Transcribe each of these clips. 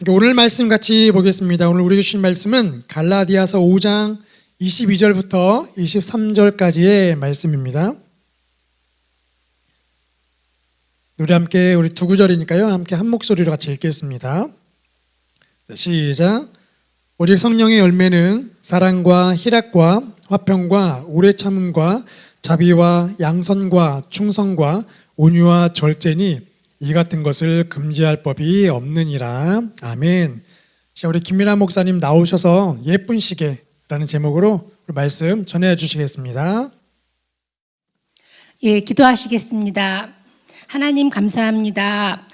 오늘 말씀 같이 보겠습니다. 오늘 우리에게 주신 말씀은 갈라디아서 5장 22절부터 23절까지의 말씀입니다. 우리 함께 우리 두 구절이니까요. 함께 한 목소리로 같이 읽겠습니다. 시작. 오직 성령의 열매는 사랑과 희락과 화평과 오래 참음과 자비와 양선과 충성과 온유와 절제니 이 같은 것을 금지할 법이 없느니라. 아멘. 자, 우리 김미란 목사님 나오셔서 예쁜 시계라는 제목으로 말씀 전해 주시겠습니다. 예, 기도하시겠습니다. 하나님 감사합니다.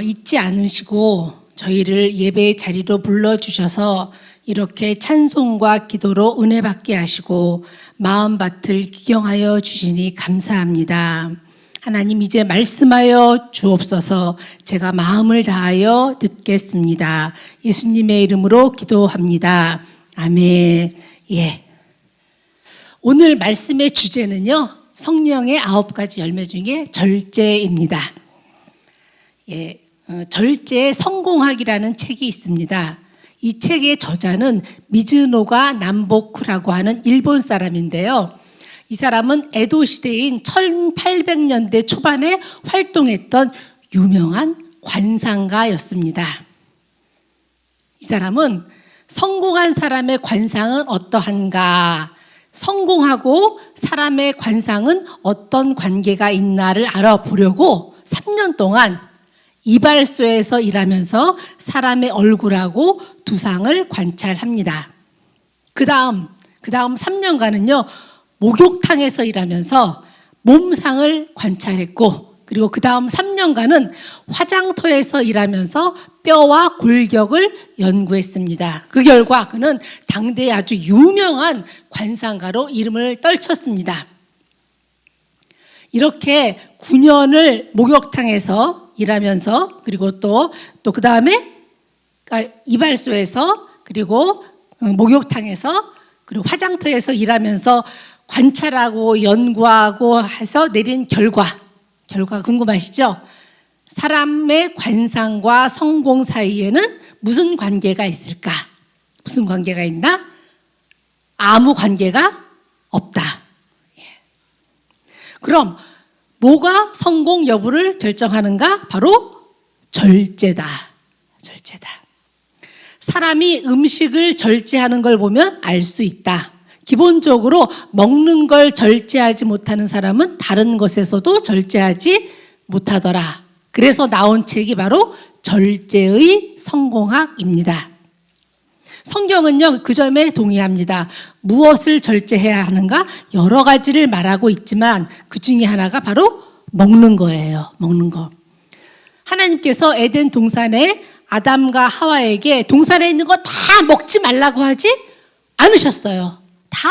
잊지 않으시고 저희를 예배의 자리로 불러주셔서 이렇게 찬송과 기도로 은혜 받게 하시고 마음밭을 기경하여 주시니 감사합니다. 하나님 이제 말씀하여 주옵소서. 제가 마음을 다하여 듣겠습니다. 예수님의 이름으로 기도합니다. 아멘. 예. 오늘 말씀의 주제는요, 성령의 9가지 열매 중에 절제입니다. 예, 절제의 성공학이라는 책이 있습니다. 이 책의 저자는 미즈노가 남보쿠라고 하는 일본 사람인데요. 이 사람은 에도 시대인 1800년대 초반에 활동했던 유명한 관상가였습니다. 이 사람은 성공한 사람의 관상은 어떠한가, 성공하고 사람의 관상은 어떤 관계가 있나를 알아보려고 3년 동안 이발소에서 일하면서 사람의 얼굴하고 두상을 관찰합니다. 그 다음 3년간은요, 목욕탕에서 일하면서 몸상을 관찰했고, 그리고 그 다음 3년간은 화장터에서 일하면서 뼈와 골격을 연구했습니다. 그 결과 그는 당대에 아주 유명한 관상가로 이름을 떨쳤습니다. 이렇게 9년을 목욕탕에서 일하면서, 그리고 또 그 다음에 이발소에서, 그리고 목욕탕에서, 그리고 화장터에서 일하면서 관찰하고 연구하고 해서 내린 결과 궁금하시죠? 사람의 관상과 성공 사이에는 무슨 관계가 있을까? 무슨 관계가 있나? 아무 관계가 없다. 그럼 뭐가 성공 여부를 결정하는가? 바로 절제다. 사람이 음식을 절제하는 걸 보면 알 수 있다. 기본적으로 먹는 걸 절제하지 못하는 사람은 다른 것에서도 절제하지 못하더라. 그래서 나온 책이 바로 절제의 성공학입니다. 성경은요, 그 점에 동의합니다. 무엇을 절제해야 하는가? 여러 가지를 말하고 있지만 그 중에 하나가 바로 먹는 거예요. 먹는 거. 하나님께서 에덴 동산에 아담과 하와에게 동산에 있는 거 다 먹지 말라고 하지 않으셨어요. 다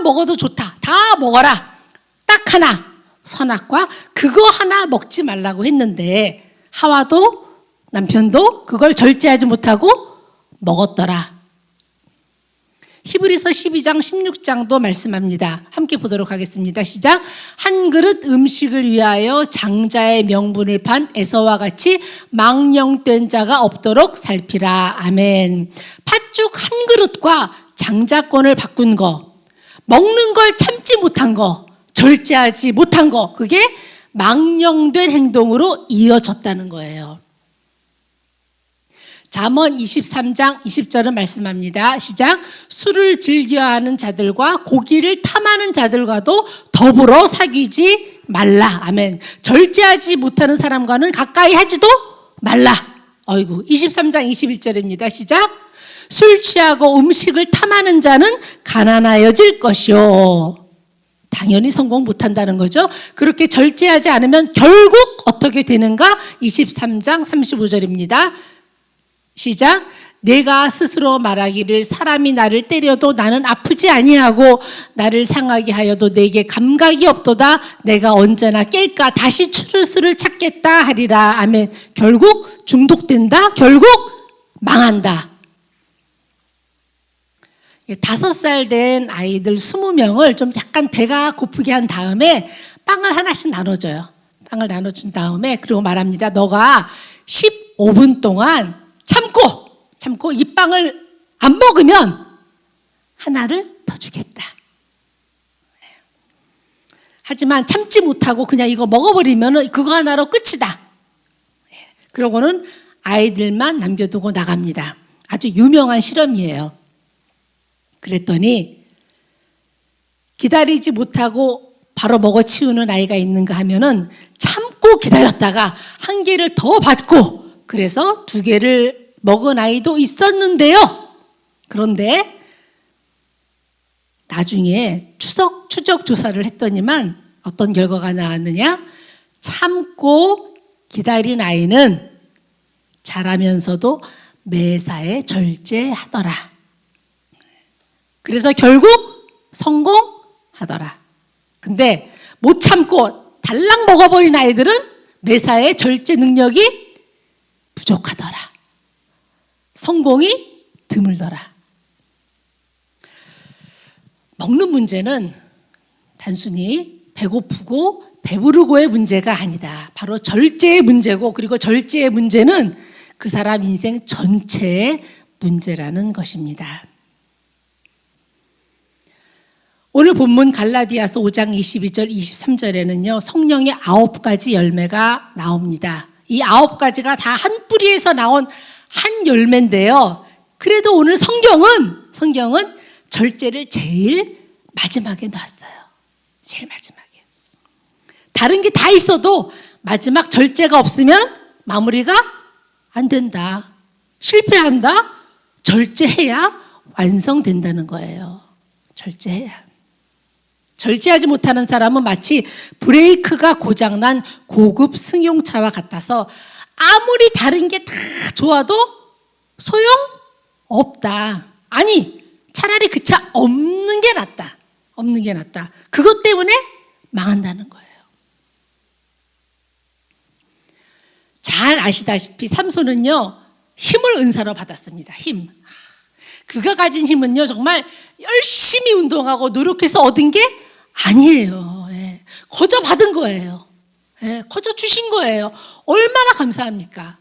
먹어도 좋다. 다 먹어라. 딱 하나, 선악과 그거 하나 먹지 말라고 했는데 하와도 남편도 그걸 절제하지 못하고 먹었더라. 히브리서 12장 16장도 말씀합니다. 함께 보도록 하겠습니다. 시작. 한 그릇 음식을 위하여 장자의 명분을 판 에서와 같이 망령된 자가 없도록 살피라. 아멘. 팥죽 한 그릇과 장자권을 바꾼 거, 먹는 걸 참지 못한 거, 절제하지 못한 거, 그게 망령된 행동으로 이어졌다는 거예요. 잠언 23장 20절은 말씀합니다. 시작. 술을 즐겨하는 자들과 고기를 탐하는 자들과도 더불어 사귀지 말라. 아멘. 절제하지 못하는 사람과는 가까이 하지도 말라. 어이구. 23장 21절입니다. 시작. 술 취하고 음식을 탐하는 자는 가난하여질 것이요. 당연히 성공 못한다는 거죠. 그렇게 절제하지 않으면 결국 어떻게 되는가? 23장 35절입니다. 시작. 내가 스스로 말하기를 사람이 나를 때려도 나는 아프지 아니하고 나를 상하게 하여도 내게 감각이 없도다. 내가 언제나 깰까 다시 추를 수를 찾겠다 하리라. 아멘. 결국 중독된다. 결국 망한다. 5살 된 아이들 20명을 좀 약간 배가 고프게 한 다음에 빵을 하나씩 나눠줘요. 빵을 나눠준 다음에 그리고 말합니다. 너가 15분 동안 참고 참고 이 빵을 안 먹으면 하나를 더 주겠다. 하지만 참지 못하고 그냥 이거 먹어버리면 그거 하나로 끝이다. 그러고는 아이들만 남겨두고 나갑니다. 아주 유명한 실험이에요. 그랬더니 기다리지 못하고 바로 먹어치우는 아이가 있는가 하면은 참고 기다렸다가 한 개를 더 받고 그래서 2개를 먹은 아이도 있었는데요. 그런데 나중에 추적 조사를 했더니만 어떤 결과가 나왔느냐? 참고 기다린 아이는 자라면서도 매사에 절제하더라. 그래서 결국 성공하더라. 근데 못 참고 달랑 먹어버린 아이들은 매사에 절제 능력이 부족하더라. 성공이 드물더라. 먹는 문제는 단순히 배고프고 배부르고의 문제가 아니다. 바로 절제의 문제고, 그리고 절제의 문제는 그 사람 인생 전체의 문제라는 것입니다. 오늘 본문 갈라디아서 5장 22절 23절에는요 성령의 9가지 열매가 나옵니다. 이 9가지가 다 한 뿌리에서 나온 한 열매인데요. 그래도 오늘 성경은 절제를 제일 마지막에 놨어요. 제일 마지막에. 다른 게 다 있어도 마지막 절제가 없으면 마무리가 안 된다. 실패한다. 절제해야 완성된다는 거예요. 절제해야. 절제하지 못하는 사람은 마치 브레이크가 고장난 고급 승용차와 같아서 아무리 다른 게 다 좋아도 소용없다. 아니, 차라리 그 차 없는 게 낫다. 없는 게 낫다. 그것 때문에 망한다는 거예요. 잘 아시다시피 삼손은요, 힘을 은사로 받았습니다. 힘. 그가 가진 힘은요, 정말 열심히 운동하고 노력해서 얻은 게 아니에요. 예. 거저 받은 거예요. 예. 거저 주신 거예요. 얼마나 감사합니까?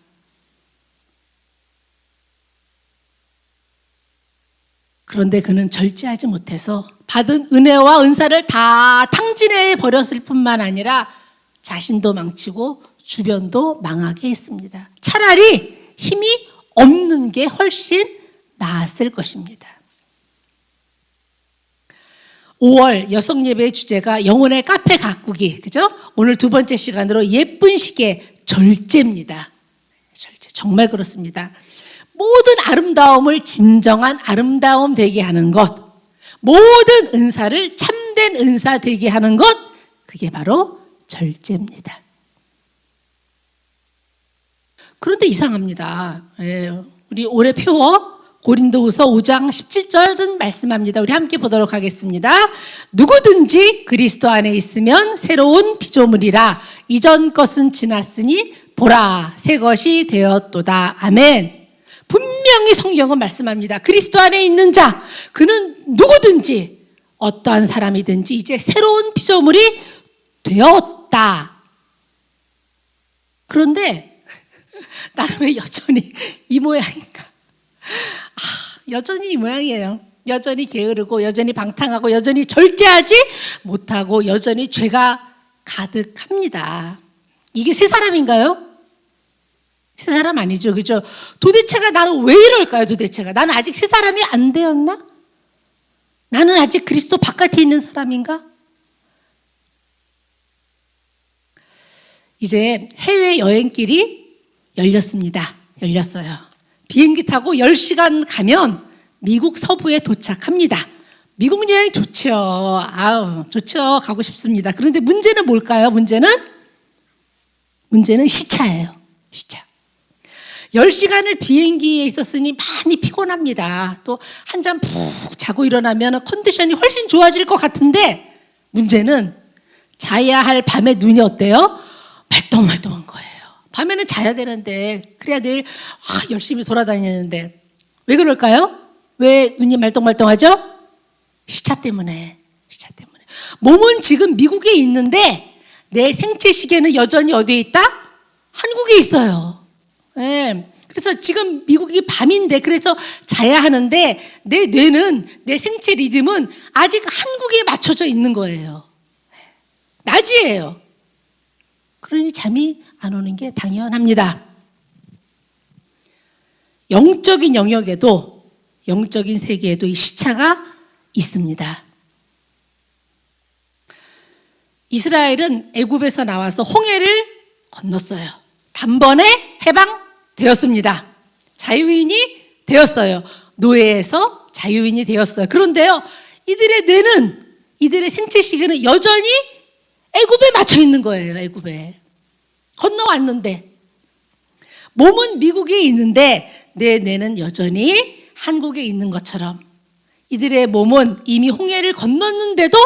그런데 그는 절제하지 못해서 받은 은혜와 은사를 다 탕진해 버렸을 뿐만 아니라 자신도 망치고 주변도 망하게 했습니다. 차라리 힘이 없는 게 훨씬 나았을 것입니다. 5월 여성 예배의 주제가 영혼의 카페 가꾸기, 그죠? 오늘 2번째 시간으로 예쁜 시계 절제입니다. 절제, 정말 그렇습니다. 모든 아름다움을 진정한 아름다움 되게 하는 것, 모든 은사를 참된 은사 되게 하는 것, 그게 바로 절제입니다. 그런데 이상합니다. 우리 올해 표어 고린도후서 5장 17절은 말씀합니다. 우리 함께 보도록 하겠습니다. 누구든지 그리스도 안에 있으면 새로운 피조물이라. 이전 것은 지났으니 보라 새 것이 되었도다. 아멘. 분명히 성경은 말씀합니다. 그리스도 안에 있는 자, 그는 누구든지 어떠한 사람이든지 이제 새로운 피조물이 되었다. 그런데 나는 왜 여전히 이 모양인가? 여전히 이 모양이에요. 여전히 게으르고 여전히 방탕하고 여전히 절제하지 못하고 여전히 죄가 가득합니다. 이게 새 사람인가요? 새 사람 아니죠. 그죠? 도대체가 나는 왜 이럴까요? 도대체가 나는 아직 새 사람이 안 되었나? 나는 아직 그리스도 바깥에 있는 사람인가? 이제 해외 여행길이 열렸어요. 비행기 타고 10시간 가면 미국 서부에 도착합니다. 미국 여행 좋죠. 아우, 좋죠. 가고 싶습니다. 그런데 문제는 뭘까요? 문제는 시차예요. 시차. 10시간을 비행기에 있었으니 많이 피곤합니다. 또 한잠 푹 자고 일어나면 컨디션이 훨씬 좋아질 것 같은데 문제는 자야 할 밤에 눈이 어때요? 말똥말똥한 거예요. 밤에는 자야 되는데 그래야 내일 열심히 돌아다니는데 왜 그럴까요? 왜 눈이 말똥말똥하죠? 시차 때문에. 몸은 지금 미국에 있는데 내 생체 시계는 여전히 어디에 있다? 한국에 있어요. 네. 그래서 지금 미국이 밤인데 그래서 자야 하는데 내 뇌는, 내 생체 리듬은 아직 한국에 맞춰져 있는 거예요. 낮이에요. 그러니 잠이 안 오는 게 당연합니다. 영적인 영역에도, 영적인 세계에도 이 시차가 있습니다. 이스라엘은 애굽에서 나와서 홍해를 건넜어요. 단번에 해방되었습니다. 자유인이 되었어요. 노예에서 자유인이 되었어요. 그런데요, 이들의 뇌는, 이들의 생체 시계는 여전히 애굽에 맞춰 있는 거예요. 애굽에 건너왔는데, 몸은 미국에 있는데 내 뇌는 여전히 한국에 있는 것처럼 이들의 몸은 이미 홍해를 건넜는데도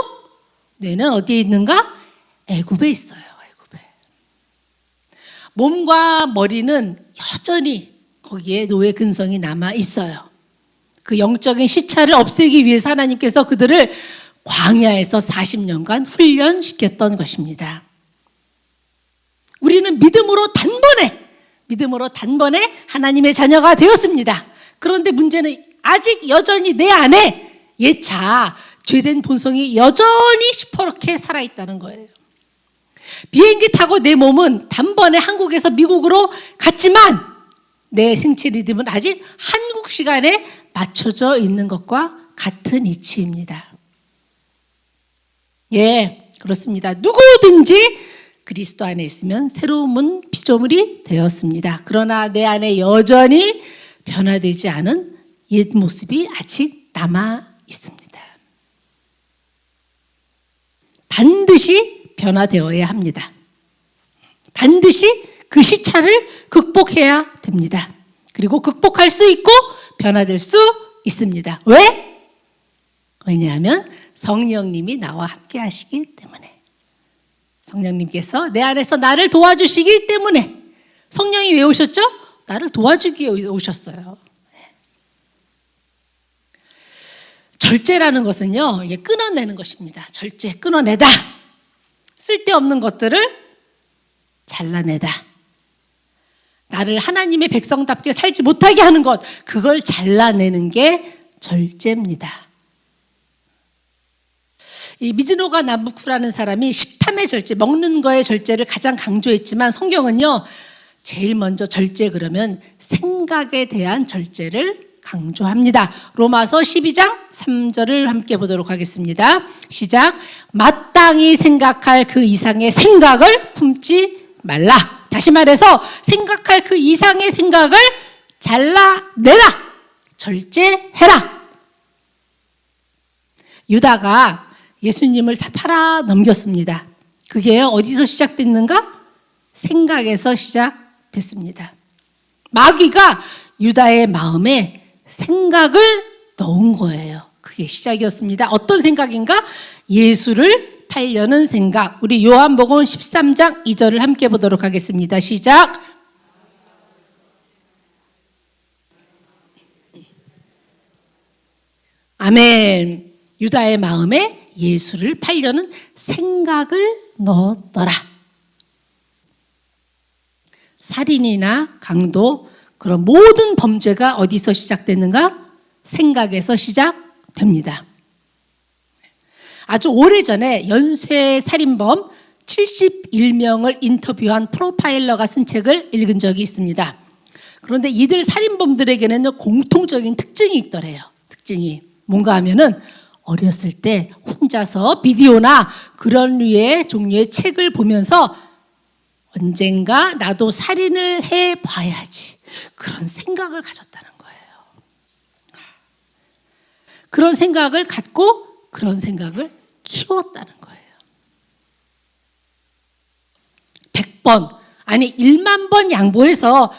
뇌는 어디에 있는가? 애굽에 있어요. 애굽에. 몸과 머리는 여전히 거기에 노예 근성이 남아 있어요. 그 영적인 시차를 없애기 위해서 하나님께서 그들을 광야에서 40년간 훈련시켰던 것입니다. 우리는 믿음으로 단번에 하나님의 자녀가 되었습니다. 그런데 문제는 아직 여전히 내 안에 예차 죄된 본성이 여전히 시퍼렇게 살아있다는 거예요. 비행기 타고 내 몸은 단번에 한국에서 미국으로 갔지만 내 생체 리듬은 아직 한국 시간에 맞춰져 있는 것과 같은 이치입니다. 예, 그렇습니다. 누구든지 그리스도 안에 있으면 새로운 피조물이 되었습니다. 그러나 내 안에 여전히 변화되지 않은 옛 모습이 아직 남아 있습니다. 반드시 변화되어야 합니다. 반드시 그 시차를 극복해야 됩니다. 그리고 극복할 수 있고 변화될 수 있습니다. 왜? 왜냐하면 성령님이 나와 함께 하시기 때문에. 성령님께서 내 안에서 나를 도와주시기 때문에. 성령이 왜 오셨죠? 나를 도와주기 위해 오셨어요. 절제라는 것은요, 이게 끊어내는 것입니다. 절제, 끊어내다. 쓸데없는 것들을 잘라내다. 나를 하나님의 백성답게 살지 못하게 하는 것, 그걸 잘라내는 게 절제입니다. 이 미즈노가 나부쿠라는 사람이 식탐의 절제, 먹는 거의 절제를 가장 강조했지만 성경은요, 제일 먼저 절제 그러면 생각에 대한 절제를 강조합니다. 로마서 12장 3절을 함께 보도록 하겠습니다. 시작. 마땅히 생각할 그 이상의 생각을 품지 말라. 다시 말해서 생각할 그 이상의 생각을 잘라내라. 절제해라. 유다가 예수님을 다 팔아 넘겼습니다. 그게 어디서 시작됐는가? 생각에서 시작됐습니다. 마귀가 유다의 마음에 생각을 넣은 거예요. 그게 시작이었습니다. 어떤 생각인가? 예수를 팔려는 생각. 우리 요한복음 13장 2절을 함께 보도록 하겠습니다. 시작. 아멘. 유다의 마음에 예수를 팔려는 생각을 넣었더라. 살인이나 강도, 그런 모든 범죄가 어디서 시작됐는가? 생각에서 시작됩니다. 아주 오래전에 연쇄 살인범 71명을 인터뷰한 프로파일러가 쓴 책을 읽은 적이 있습니다. 그런데 이들 살인범들에게는 공통적인 특징이 있더래요. 특징이 뭔가 하면은 어렸을 때 혼자서 비디오나 그런 류의 종류의 책을 보면서 언젠가 나도 살인을 해봐야지, 그런 생각을 가졌다는 거예요. 그런 생각을 갖고 그런 생각을 키웠다는 거예요. 100번 아니 1만 번 양보해서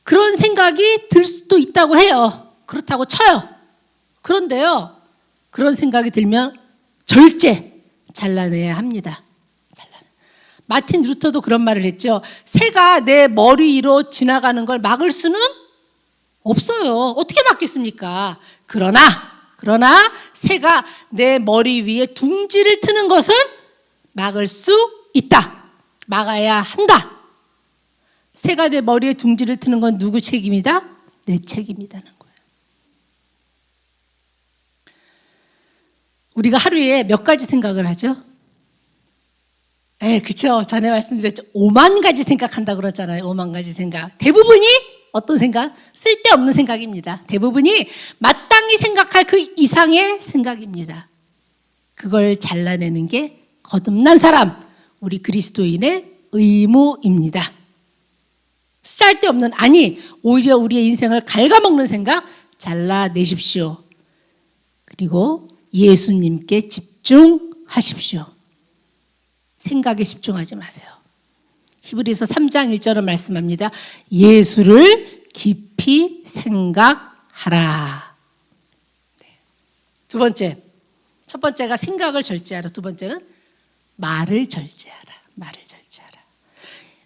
그런 생각이 들 수도 있다고 해요. 그렇다고 쳐요. 그런데요, 그런 생각이 들면 절제 잘라내야 합니다. 마틴 루터도 그런 말을 했죠. 새가 내 머리 위로 지나가는 걸 막을 수는 없어요. 어떻게 막겠습니까? 그러나 새가 내 머리 위에 둥지를 트는 것은 막을 수 있다. 막아야 한다. 새가 내 머리에 둥지를 트는 건 누구 책임이다? 내 책임이다는 거예요. 우리가 하루에 몇 가지 생각을 하죠? 그쵸. 전에 말씀드렸죠. 5만 가지 생각한다 그러잖아요. 5만 가지 생각. 대부분이 어떤 생각? 쓸데없는 생각입니다. 대부분이 마땅히 생각할 그 이상의 생각입니다. 그걸 잘라내는 게 거듭난 사람, 우리 그리스도인의 의무입니다. 쓸데없는, 아니 오히려 우리의 인생을 갉아먹는 생각 잘라내십시오. 그리고 예수님께 집중하십시오. 생각에 집중하지 마세요. 히브리서 3장 1절은 말씀합니다. 예수를 깊이 생각하라. 두 번째, 첫 번째가 생각을 절제하라. 두 번째는 말을 절제하라. 말을 절제하라.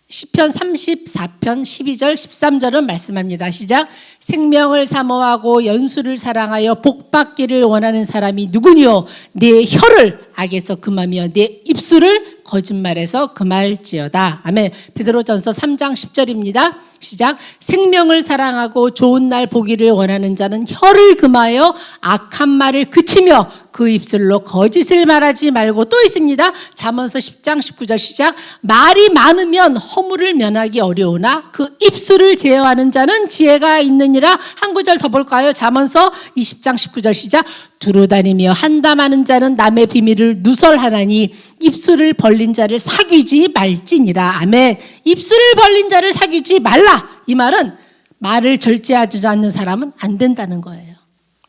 시편 34편 12절 13절은 말씀합니다. 시작. 생명을 사모하고 연수를 사랑하여 복받기를 원하는 사람이 누구니요? 내 혀를 악에서 금하며 내 입술을 거짓말에서 금할지어다. 아멘. 베드로전서 3장 10절입니다. 시작. 생명을 사랑하고 좋은 날 보기를 원하는 자는 혀를 금하여 악한 말을 그치며 그 입술로 거짓을 말하지 말고, 또 있습니다. 잠언서 10장 19절 시작. 말이 많으면 허물을 면하기 어려우나 그 입술을 제어하는 자는 지혜가 있느니라. 한 구절 더 볼까요? 잠언서 20장 19절 시작. 두루다니며 한담하는 자는 남의 비밀을 누설하나니 입술을 벌린 자를 사귀지 말지니라. 아멘. 입술을 벌린 자를 사귀지 말라. 이 말은 말을 절제하지 않는 사람은 안 된다는 거예요.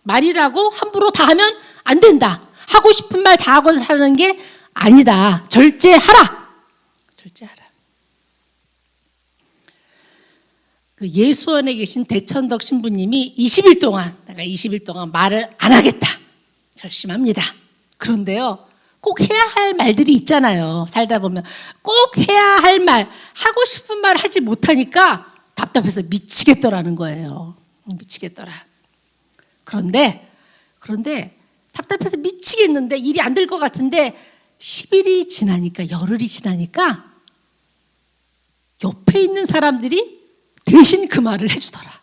말이라고 함부로 다 하면 안 된다. 하고 싶은 말 다 하고 사는 게 아니다. 절제하라. 절제하라. 그 예수원에 계신 대천덕 신부님이 20일 동안, 내가 20일 동안 말을 안 하겠다 결심합니다. 그런데요, 꼭 해야 할 말들이 있잖아요. 살다 보면 꼭 해야 할 말, 하고 싶은 말 하지 못하니까 답답해서 미치겠더라는 거예요. 미치겠더라. 그런데 답답해서 미치겠는데 일이 안 될 것 같은데 10일이 지나니까, 열흘이 지나니까 옆에 있는 사람들이 대신 그 말을 해주더라.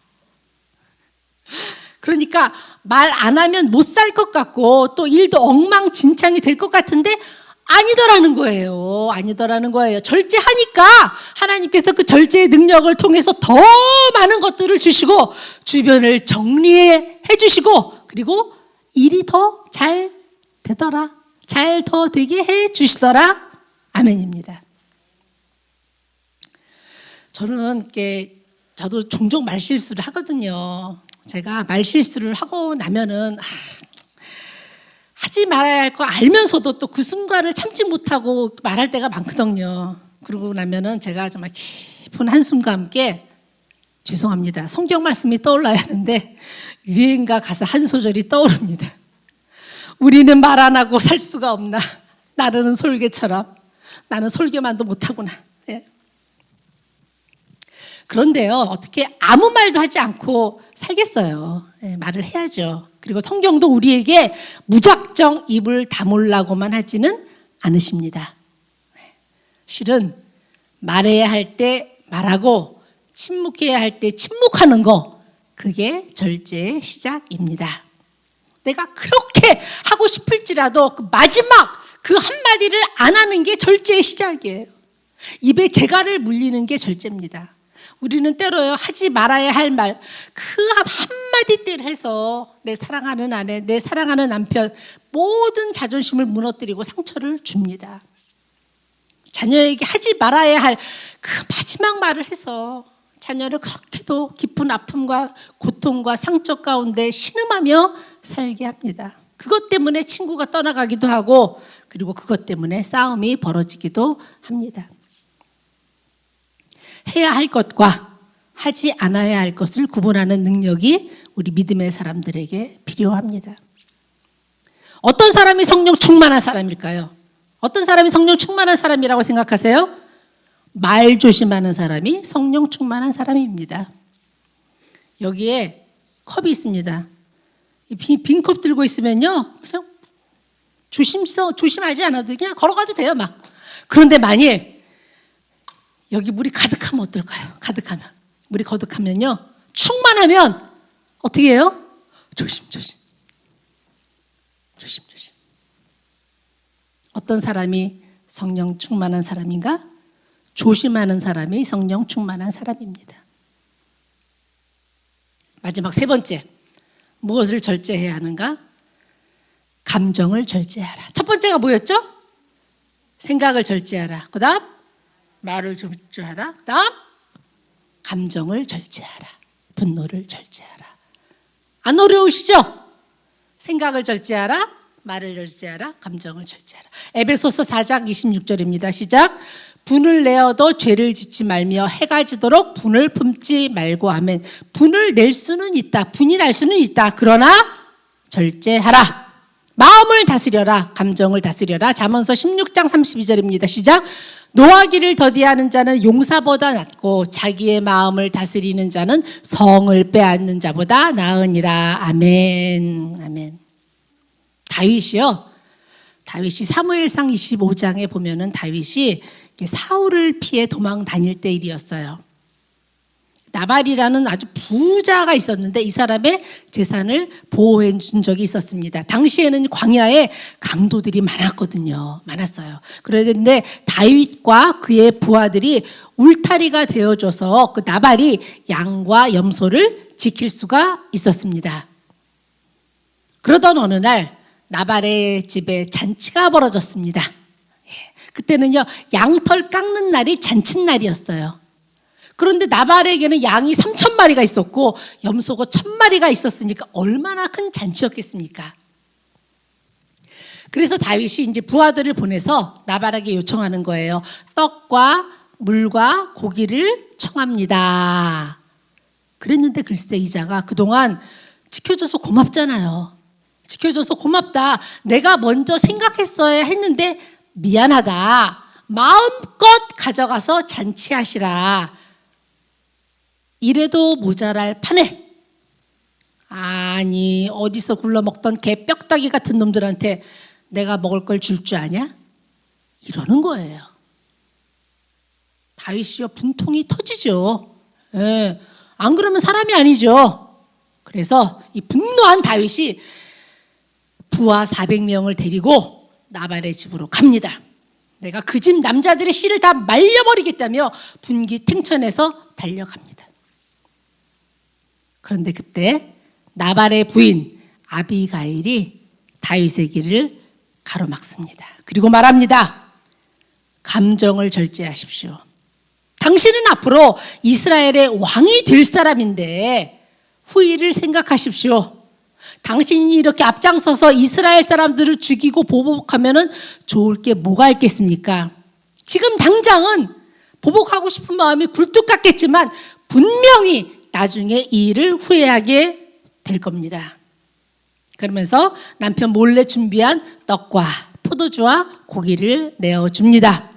그러니까 말 안 하면 못 살 것 같고 또 일도 엉망진창이 될 것 같은데 아니더라는 거예요. 아니더라는 거예요. 절제하니까 하나님께서 그 절제의 능력을 통해서 더 많은 것들을 주시고 주변을 정리해 주시고, 그리고 일이 더 잘 되더라. 잘 더 되게 해 주시더라. 아멘입니다. 저도 종종 말실수를 하거든요. 제가 말실수를 하고 나면은 하지 말아야 할 거 알면서도 또 그 순간을 참지 못하고 말할 때가 많거든요. 그러고 나면은 제가 정말 깊은 한숨과 함께 죄송합니다. 성경 말씀이 떠올라야 하는데 유행가 가사 한 소절이 떠오릅니다. 우리는 말 안 하고 살 수가 없나. 나르는 솔개처럼. 나는 솔개만도 못하구나. 예. 그런데요, 어떻게 아무 말도 하지 않고 살겠어요. 예, 말을 해야죠. 그리고 성경도 우리에게 무작정 입을 다물라고만 하지는 않으십니다. 실은 말해야 할 때 말하고 침묵해야 할 때 침묵하는 거, 그게 절제의 시작입니다. 내가 그렇게 하고 싶을지라도 그 마지막 그 한마디를 안 하는 게 절제의 시작이에요. 입에 재갈을 물리는 게 절제입니다. 우리는 때로요, 하지 말아야 할 말, 그 한마디 때를 해서 내 사랑하는 아내, 내 사랑하는 남편, 모든 자존심을 무너뜨리고 상처를 줍니다. 자녀에게 하지 말아야 할 그 마지막 말을 해서 자녀를 그렇게도 깊은 아픔과 고통과 상처 가운데 신음하며 살게 합니다. 그것 때문에 친구가 떠나가기도 하고, 그리고 그것 때문에 싸움이 벌어지기도 합니다. 해야 할 것과 하지 않아야 할 것을 구분하는 능력이 우리 믿음의 사람들에게 필요합니다. 어떤 사람이 성령 충만한 사람일까요? 어떤 사람이 성령 충만한 사람이라고 생각하세요? 말 조심하는 사람이 성령 충만한 사람입니다. 여기에 컵이 있습니다. 빈 컵 들고 있으면요, 그냥 조심하지 않아도 그냥 걸어가도 돼요, 막. 그런데 만일 여기 물이 가득하면 어떨까요? 가득하면. 물이 거듭하면요. 충만하면 어떻게 해요? 조심조심. 조심조심. 어떤 사람이 성령 충만한 사람인가? 조심하는 사람이 성령 충만한 사람입니다. 마지막 세 번째. 무엇을 절제해야 하는가? 감정을 절제하라. 첫 번째가 뭐였죠? 생각을 절제하라. 그 다음 말을 절제하라. 그 다음 감정을 절제하라. 분노를 절제하라. 안 어려우시죠? 생각을 절제하라. 말을 절제하라. 감정을 절제하라. 에베소서 4장 26절입니다. 시작. 분을 내어도 죄를 짓지 말며 해가 지도록 분을 품지 말고 하면 분을 낼 수는 있다. 분이 날 수는 있다. 그러나 절제하라. 마음을 다스려라. 감정을 다스려라. 잠언서 16장 32절입니다. 시작. 노하기를 더디하는 자는 용사보다 낫고 자기의 마음을 다스리는 자는 성을 빼앗는 자보다 나으니라. 아멘. 아멘. 다윗이 사무엘상 25장에 보면은 다윗이 사울을 피해 도망 다닐 때 일이었어요. 나발이라는 아주 부자가 있었는데 이 사람의 재산을 보호해 준 적이 있었습니다. 당시에는 광야에 강도들이 많았어요. 그런데 다윗과 그의 부하들이 울타리가 되어줘서 그 나발이 양과 염소를 지킬 수가 있었습니다. 그러던 어느 날 나발의 집에 잔치가 벌어졌습니다. 그때는요, 양털 깎는 날이 잔칫날이었어요. 그런데 나발에게는 양이 3,000마리가 있었고 염소가 1,000마리가 있었으니까 얼마나 큰 잔치였겠습니까? 그래서 다윗이 이제 부하들을 보내서 나발에게 요청하는 거예요. 떡과 물과 고기를 청합니다. 그랬는데 글쎄 이자가 그동안 지켜줘서 고맙잖아요. 지켜줘서 고맙다. 내가 먼저 생각했어야 했는데 미안하다. 마음껏 가져가서 잔치하시라. 이래도 모자랄 판에 아니 어디서 굴러먹던 개 뼈다귀 같은 놈들한테 내가 먹을 걸 줄 줄 아냐? 이러는 거예요. 다윗이요 분통이 터지죠. 예. 안 그러면 사람이 아니죠. 그래서 이 분노한 다윗이 부하 400명을 데리고 나발의 집으로 갑니다. 내가 그 집 남자들의 씨를 다 말려버리겠다며 분기탱천해서 달려갑니다. 그런데 그때 나발의 부인 아비가일이 다윗의 길을 가로막습니다. 그리고 말합니다. 감정을 절제하십시오. 당신은 앞으로 이스라엘의 왕이 될 사람인데 후일을 생각하십시오. 당신이 이렇게 앞장서서 이스라엘 사람들을 죽이고 보복하면 좋을 게 뭐가 있겠습니까? 지금 당장은 보복하고 싶은 마음이 굴뚝 같겠지만 분명히 나중에 이 일을 후회하게 될 겁니다. 그러면서 남편 몰래 준비한 떡과 포도주와 고기를 내어줍니다.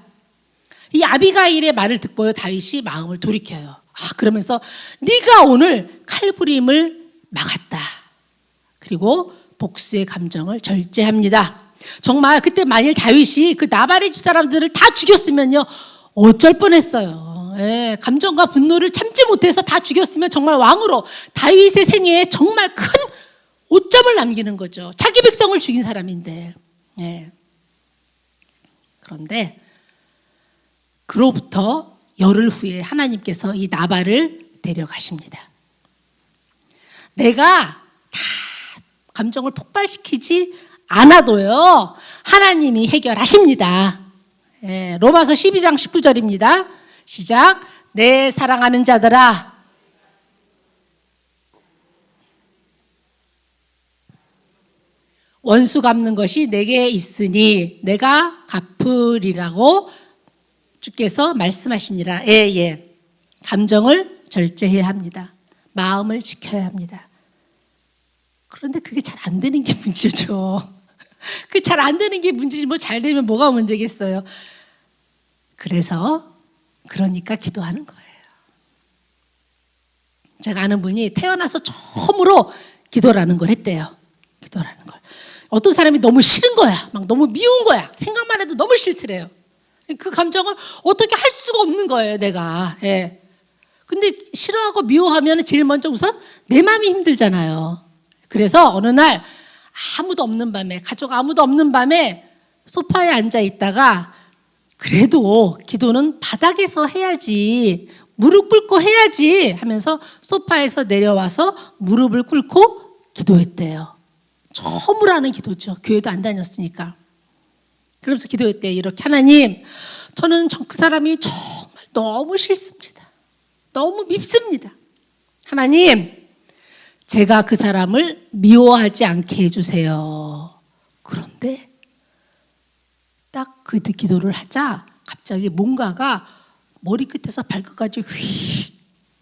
이 아비가일의 말을 듣고요 다윗이 마음을 돌이켜요. 그러면서 네가 오늘 칼부림을 막았다. 그리고 복수의 감정을 절제합니다. 정말 그때 만일 다윗이 그 나발의 집 사람들을 다 죽였으면요 어쩔 뻔했어요. 예, 감정과 분노를 참지 못해서 다 죽였으면 정말 왕으로 다윗의 생애에 정말 큰 오점을 남기는 거죠. 자기 백성을 죽인 사람인데. 예. 그런데 그로부터 열흘 후에 하나님께서 이 나발을 데려가십니다. 내가 다 감정을 폭발시키지 않아도요 하나님이 해결하십니다. 예, 로마서 12장 19절입니다. 시작. 내 사랑하는 자들아 원수 갚는 것이 내게 있으니 내가 갚으리라고 주께서 말씀하시니라. 예. 감정을 절제해야 합니다. 마음을 지켜야 합니다. 그런데 그게 잘 안 되는 게 문제죠. 그게 잘 안 되는 게 문제지 뭐 잘 되면 뭐가 문제겠어요. 그러니까 기도하는 거예요. 제가 아는 분이 태어나서 처음으로 기도라는 걸 했대요. 기도라는 걸. 어떤 사람이 너무 싫은 거야. 막 너무 미운 거야. 생각만 해도 너무 싫더래요. 그 감정을 어떻게 할 수가 없는 거예요, 내가. 예. 근데 싫어하고 미워하면 제일 먼저 우선 내 마음이 힘들잖아요. 그래서 어느 날 아무도 없는 밤에, 가족 아무도 없는 밤에 소파에 앉아 있다가 그래도 기도는 바닥에서 해야지, 무릎 꿇고 해야지 하면서 소파에서 내려와서 무릎을 꿇고 기도했대요. 처음으로 하는 기도죠. 교회도 안 다녔으니까. 그러면서 기도했대요. 이렇게, 하나님, 저는 그 사람이 정말 너무 싫습니다. 너무 밉습니다. 하나님, 제가 그 사람을 미워하지 않게 해주세요. 그런데 딱 그 기도를 하자 갑자기 뭔가가 머리끝에서 발끝까지 휙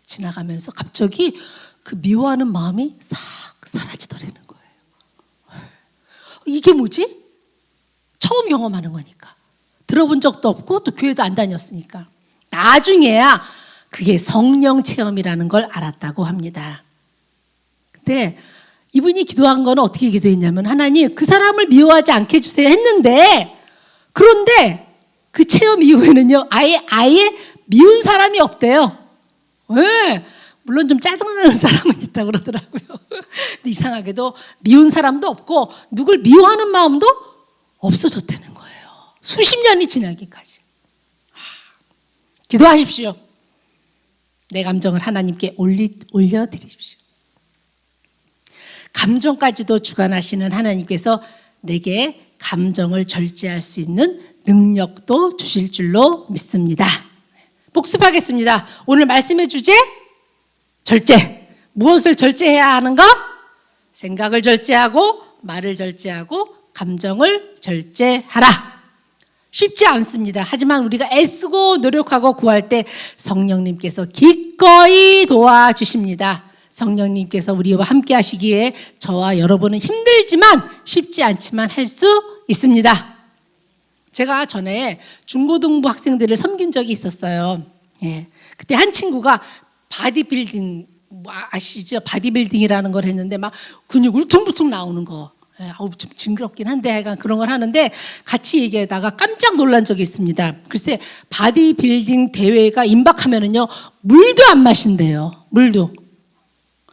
지나가면서 갑자기 그 미워하는 마음이 싹 사라지더라는 거예요. 이게 뭐지? 처음 경험하는 거니까. 들어본 적도 없고 또 교회도 안 다녔으니까. 나중에야 그게 성령 체험이라는 걸 알았다고 합니다. 근데 이분이 기도한 거는 어떻게 기도했냐면, 하나님, 그 사람을 미워하지 않게 해주세요 했는데, 그런데 그 체험 이후에는요, 아예 미운 사람이 없대요. 왜? 물론 좀 짜증나는 사람은 있다고 그러더라고요. 근데 이상하게도 미운 사람도 없고 누굴 미워하는 마음도 없어졌다는 거예요. 수십 년이 지나기까지. 기도하십시오. 내 감정을 하나님께 올려드리십시오. 감정까지도 주관하시는 하나님께서 내게 감정을 절제할 수 있는 능력도 주실 줄로 믿습니다. 복습하겠습니다. 오늘 말씀의 주제, 절제. 무엇을 절제해야 하는가? 생각을 절제하고, 말을 절제하고, 감정을 절제하라. 쉽지 않습니다. 하지만 우리가 애쓰고 노력하고 구할 때 성령님께서 기꺼이 도와주십니다. 성령님께서 우리와 함께 하시기에 저와 여러분은 힘들지만 쉽지 않지만 할 수 있습니다. 제가 전에 중고등부 학생들을 섬긴 적이 있었어요. 예. 그때 한 친구가 바디빌딩, 아시죠? 바디빌딩이라는 걸 했는데 막 근육 울퉁불퉁 나오는 거. 예, 좀 징그럽긴 한데 약간 그런 걸 하는데 같이 얘기하다가 깜짝 놀란 적이 있습니다. 글쎄, 바디빌딩 대회가 임박하면은요, 물도 안 마신대요. 물도.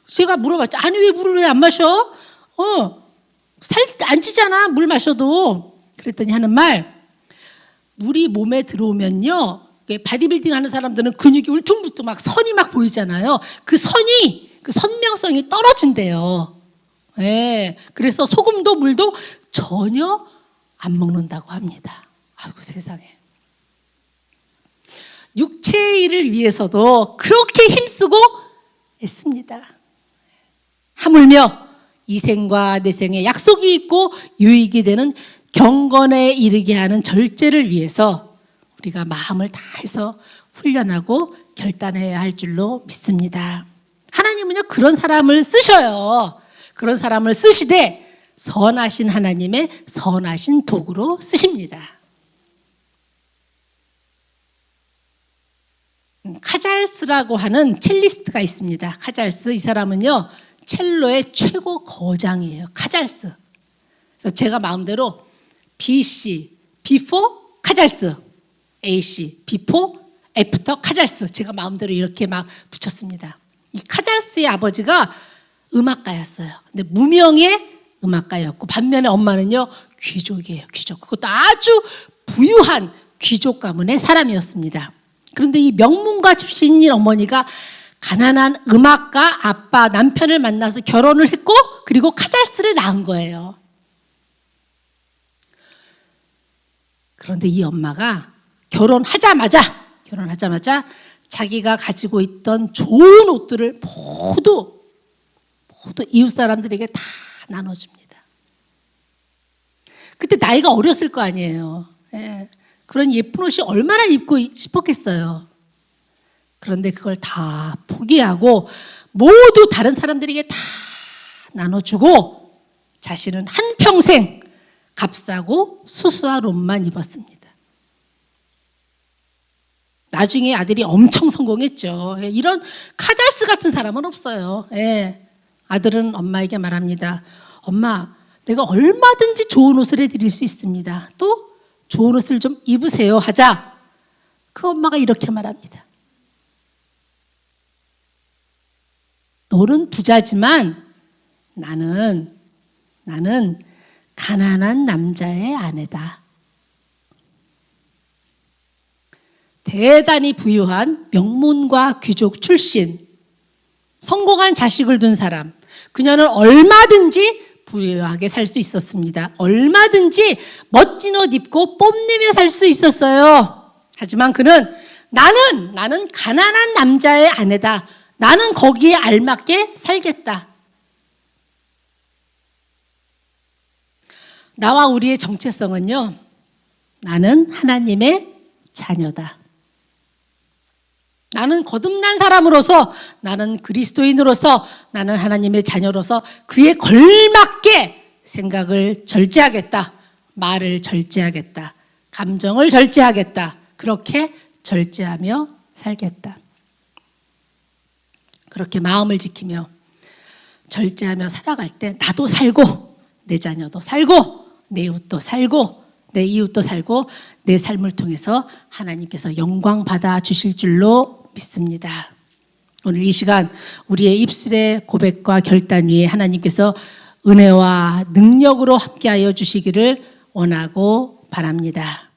제가 물어봤죠. 아니, 왜 물을 왜 안 마셔? 살 안 찌잖아, 물 마셔도. 그랬더니 하는 말, 물이 몸에 들어오면요, 바디빌딩 하는 사람들은 근육이 울퉁불퉁 막 선이 막 보이잖아요. 그 선명성이 떨어진대요. 예, 그래서 소금도 물도 전혀 안 먹는다고 합니다. 아이고 세상에. 육체의 일을 위해서도 그렇게 힘쓰고 애씁니다. 하물며 이생과 내생에 약속이 있고 유익이 되는 경건에 이르게 하는 절제를 위해서 우리가 마음을 다해서 훈련하고 결단해야 할 줄로 믿습니다. 하나님은요, 그런 사람을 쓰셔요. 그런 사람을 쓰시되 선하신 하나님의 선하신 도구로 쓰십니다. 카잘스라고 하는 첼리스트가 있습니다. 카잘스, 이 사람은요, 첼로의 최고 거장이에요. 카잘스. 그래서 제가 마음대로 BC, before 카잘스, AC, before, after 카잘스, 제가 마음대로 이렇게 막 붙였습니다. 이 카잘스의 아버지가 음악가였어요. 근데 무명의 음악가였고, 반면에 엄마는요, 귀족이에요. 귀족. 그것도 아주 부유한 귀족 가문의 사람이었습니다. 그런데 이 명문가 출신인 어머니가 가난한 음악가 아빠 남편을 만나서 결혼을 했고, 그리고 카잘스를 낳은 거예요. 그런데 이 엄마가 결혼하자마자 자기가 가지고 있던 좋은 옷들을 모두 이웃 사람들에게 다 나눠줍니다. 그때 나이가 어렸을 거 아니에요. 예. 그런 예쁜 옷이 얼마나 입고 싶었겠어요. 그런데 그걸 다 포기하고 모두 다른 사람들에게 다 나눠주고 자신은 한평생 값싸고 수수한 옷만 입었습니다. 나중에 아들이 엄청 성공했죠. 이런 카잘스 같은 사람은 없어요. 예. 아들은 엄마에게 말합니다. 엄마, 내가 얼마든지 좋은 옷을 해드릴 수 있습니다. 또 좋은 옷을 좀 입으세요 하자 그 엄마가 이렇게 말합니다. 너는 부자지만 나는 가난한 남자의 아내다. 대단히 부유한 명문과 귀족 출신, 성공한 자식을 둔 사람, 그녀는 얼마든지 부유하게 살 수 있었습니다. 얼마든지 멋진 옷 입고 뽐내며 살 수 있었어요. 하지만 그는 나는 가난한 남자의 아내다. 나는 거기에 알맞게 살겠다. 나와 우리의 정체성은요, 나는 하나님의 자녀다. 나는 거듭난 사람으로서, 나는 그리스도인으로서, 나는 하나님의 자녀로서 그에 걸맞게 생각을 절제하겠다. 말을 절제하겠다. 감정을 절제하겠다. 그렇게 절제하며 살겠다. 그렇게 마음을 지키며 절제하며 살아갈 때 나도 살고 내 자녀도 살고 내 이웃도 살고 내 이웃도 살고 내 삶을 통해서 하나님께서 영광 받아 주실 줄로 믿습니다. 오늘 이 시간 우리의 입술의 고백과 결단 위에 하나님께서 은혜와 능력으로 함께하여 주시기를 원하고 바랍니다.